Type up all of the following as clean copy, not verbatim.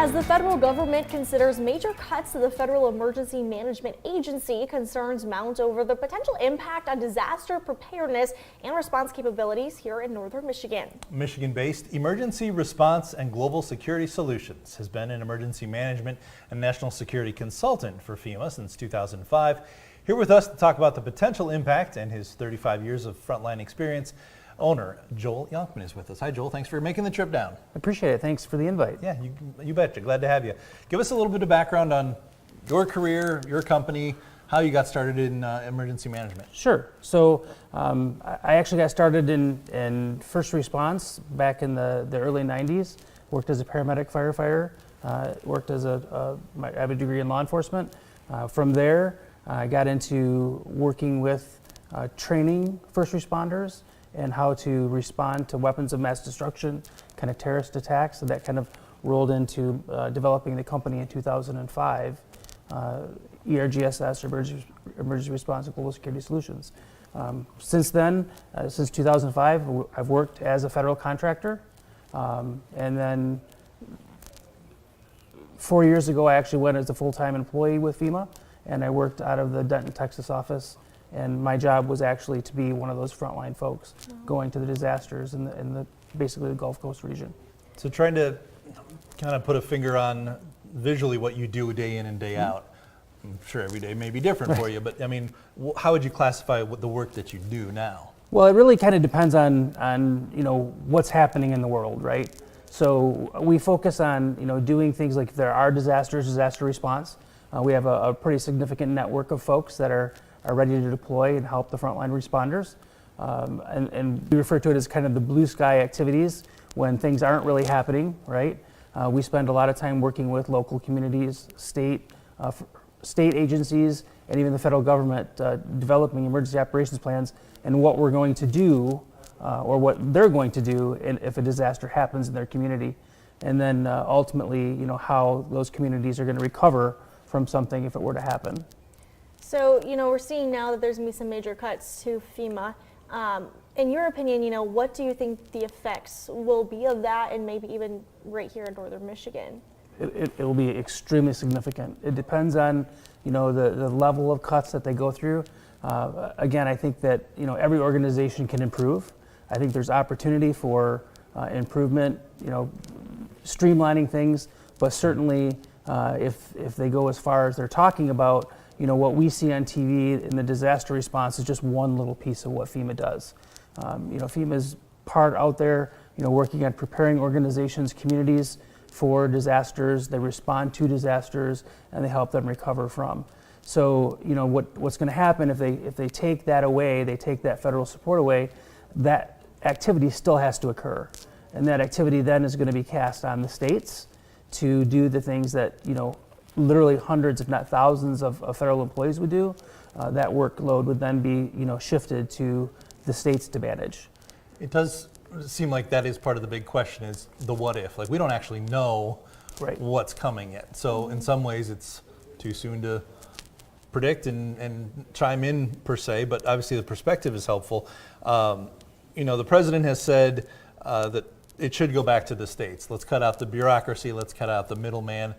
As the federal government considers major cuts to the Federal Emergency Management Agency, concerns mount over the potential impact on disaster preparedness and response capabilities here in northern Michigan. Michigan-based Emergency Response and Global Security Solutions has been an emergency management and national security consultant for FEMA since 2005. Here with us to talk about the potential impact and his 35 years of frontline experience, owner Joel Yonkman is with us. Hi, Joel. Thanks for making the trip down. Appreciate it. Thanks for the invite. Yeah, you betcha. Glad to have you. Give us a little bit of background on your career, your company, how you got started in emergency management. Sure. So I actually got started in first response back in the early 90s. Worked as a paramedic firefighter. I have a degree in law enforcement. From there, I got into working with training first responders and how to respond to weapons of mass destruction, kind of terrorist attacks. So that kind of rolled into developing the company in 2005, ERGSS, Emergency Response and Global Security Solutions. Since then, since 2005, I've worked as a federal contractor. And then 4 years ago, I actually went as a full-time employee with FEMA, and I worked out of the Denton, Texas office. And my job was actually to be one of those frontline folks going to the disasters in basically the Gulf Coast region. So trying to kind of put a finger on visually what you do day in and day out. I'm sure every day may be different for you, but I mean, how would you classify the work that you do now? Well, it really kind of depends on what's happening in the world, right? So we focus on doing things like if there are disasters, disaster response. We have a pretty significant network of folks that are ready to deploy and help the frontline responders. And we refer to it as kind of the blue sky activities when things aren't really happening, right? We spend a lot of time working with local communities, state agencies, and even the federal government developing emergency operations plans and what we're going to do or what they're going to do if a disaster happens in their community. And then ultimately, how those communities are going to recover from something if it were to happen. So, we're seeing now that there's going to be some major cuts to FEMA. In your opinion, what do you think the effects will be of that, and maybe even right here in northern Michigan? It will be extremely significant. It depends on, the level of cuts that they go through. Again, I think that, every organization can improve. I think there's opportunity for improvement, streamlining things, but certainly if they go as far as they're talking about, what we see on TV in the disaster response is just one little piece of what FEMA does. FEMA's part out there, working on preparing organizations, communities for disasters. They respond to disasters and they help them recover from. So, what's going to happen if they take that away, they take that federal support away, that activity still has to occur. And that activity then is going to be cast on the states to do the things that, literally hundreds, if not thousands of federal employees would do. That workload would then be, shifted to the states to manage. It does seem like that is part of the big question is the what if. Like we don't actually know what's coming yet. So in some ways it's too soon to predict and chime in per se, but obviously the perspective is helpful. The president has said that it should go back to the states. Let's cut out the bureaucracy, let's cut out the middleman.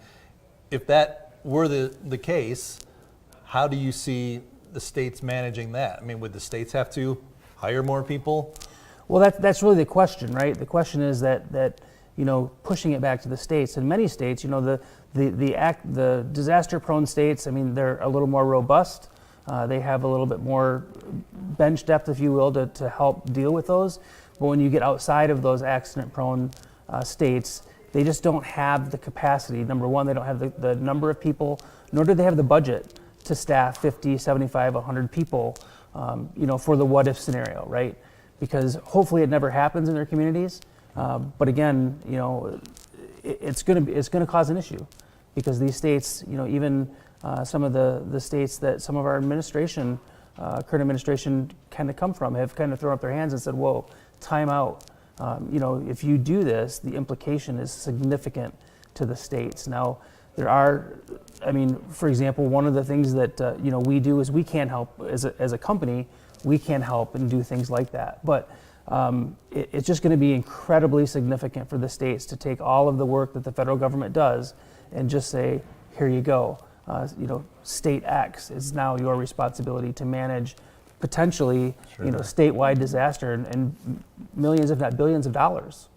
If that were the case, how do you see the states managing that? I mean, would the states have to hire more people? Well, that's really the question, right? The question is that pushing it back to the states. In many states, the disaster-prone states, I mean, they're a little more robust. They have a little bit more bench depth, if you will, to help deal with those. But when you get outside of those accident-prone states, they just don't have the capacity. Number one, they don't have the number of people, nor do they have the budget to staff 50, 75, 100 people, for the what-if scenario, right? Because hopefully it never happens in their communities. But again, it's going to cause an issue because these states, even some of the states that some of our administration, current administration, kind of come from, have kind of thrown up their hands and said, "Whoa, time out." If you do this, the implication is significant to the states. Now, there are, for example, one of the things that we do is we can't help as a company. We can't help and do things like that. But It's just going to be incredibly significant for the states to take all of the work that the federal government does and just say, here you go. State X, it's now your responsibility to manage potentially, Sure. Statewide disaster and millions, if not billions of dollars.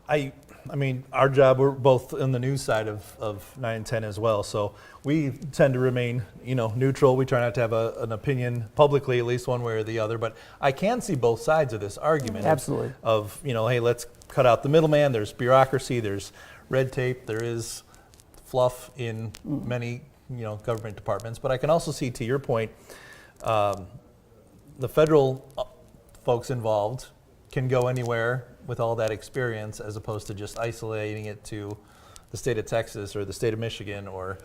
I mean, our job, we're both on the news side of 9 and 10 as well, so we tend to remain, neutral. We try not to have an opinion publicly, at least one way or the other, but I can see both sides of this argument. Absolutely. Of, hey, let's cut out the middleman. There's bureaucracy, there's red tape, there is fluff in many, government departments, but I can also see, to your point, the federal folks involved can go anywhere with all that experience as opposed to just isolating it to the state of Texas or the state of Michigan or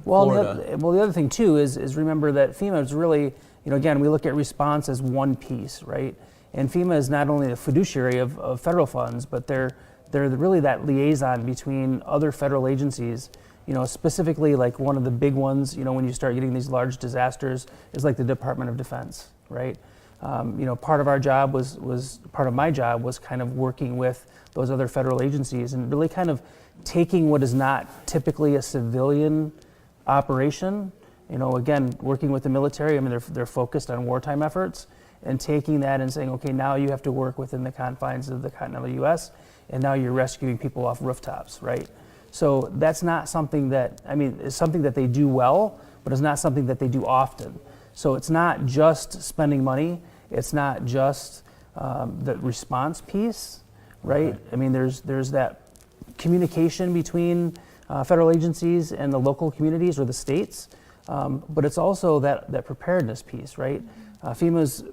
Florida. The other thing too is remember that FEMA is really, again, we look at response as one piece, right? And FEMA is not only the fiduciary of federal funds, but they're really that liaison between other federal agencies. Specifically like one of the big ones, when you start getting these large disasters is like the Department of Defense, right? Part of our job part of my job was kind of working with those other federal agencies and really kind of taking what is not typically a civilian operation, again, working with the military, I mean, they're focused on wartime efforts, and taking that and saying, okay, now you have to work within the confines of the continental U.S., and now you're rescuing people off rooftops, right? So that's not something that, it's something that they do well, but it's not something that they do often. So it's not just spending money, it's not just the response piece, right? Okay. There's that communication between federal agencies and the local communities or the states, but it's also that preparedness piece, right? FEMA's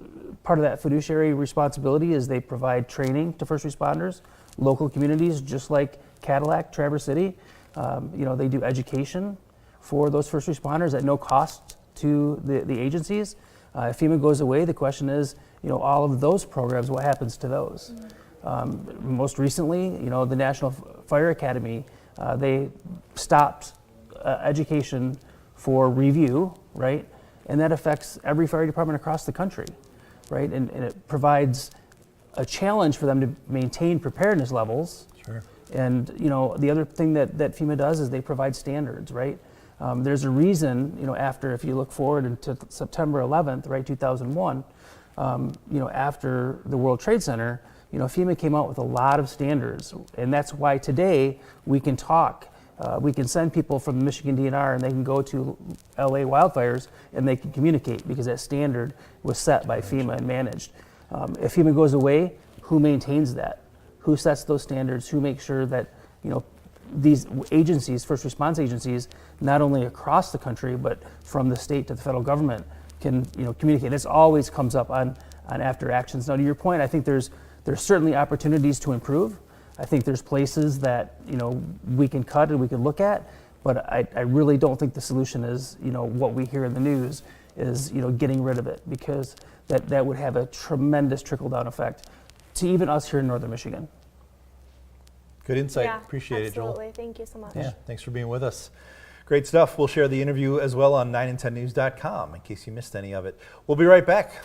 part of that fiduciary responsibility is they provide training to first responders, local communities, just like Cadillac, Traverse City. They do education for those first responders at no cost to the agencies. If FEMA goes away, the question is, all of those programs, what happens to those? Most recently, the National Fire Academy, they stopped education for review, right? And that affects every fire department across the country, right? And it provides a challenge for them to maintain preparedness levels. Sure. And the other thing that FEMA does is they provide standards, right? There's a reason, after, if you look forward into September 11th, right, 2001, after the World Trade Center, FEMA came out with a lot of standards, and that's why today we can talk. We can send people from the Michigan DNR and they can go to LA wildfires and they can communicate because that standard was set by FEMA and managed. If FEMA goes away, who maintains that? Who sets those standards? Who makes sure that these agencies, first response agencies, not only across the country but from the state to the federal government, can communicate? This always comes up on after actions. Now, to your point, I think there's certainly opportunities to improve. I think there's places that we can cut and we can look at, but I really don't think the solution is what we hear in the news is getting rid of it, because that would have a tremendous trickle-down effect to even us here in northern Michigan. Good insight. Yeah, Appreciate it, Joel. absolutely. Thank you so much. Yeah, thanks for being with us. Great stuff. We'll share the interview as well on 9and10news.com in case you missed any of it. We'll be right back.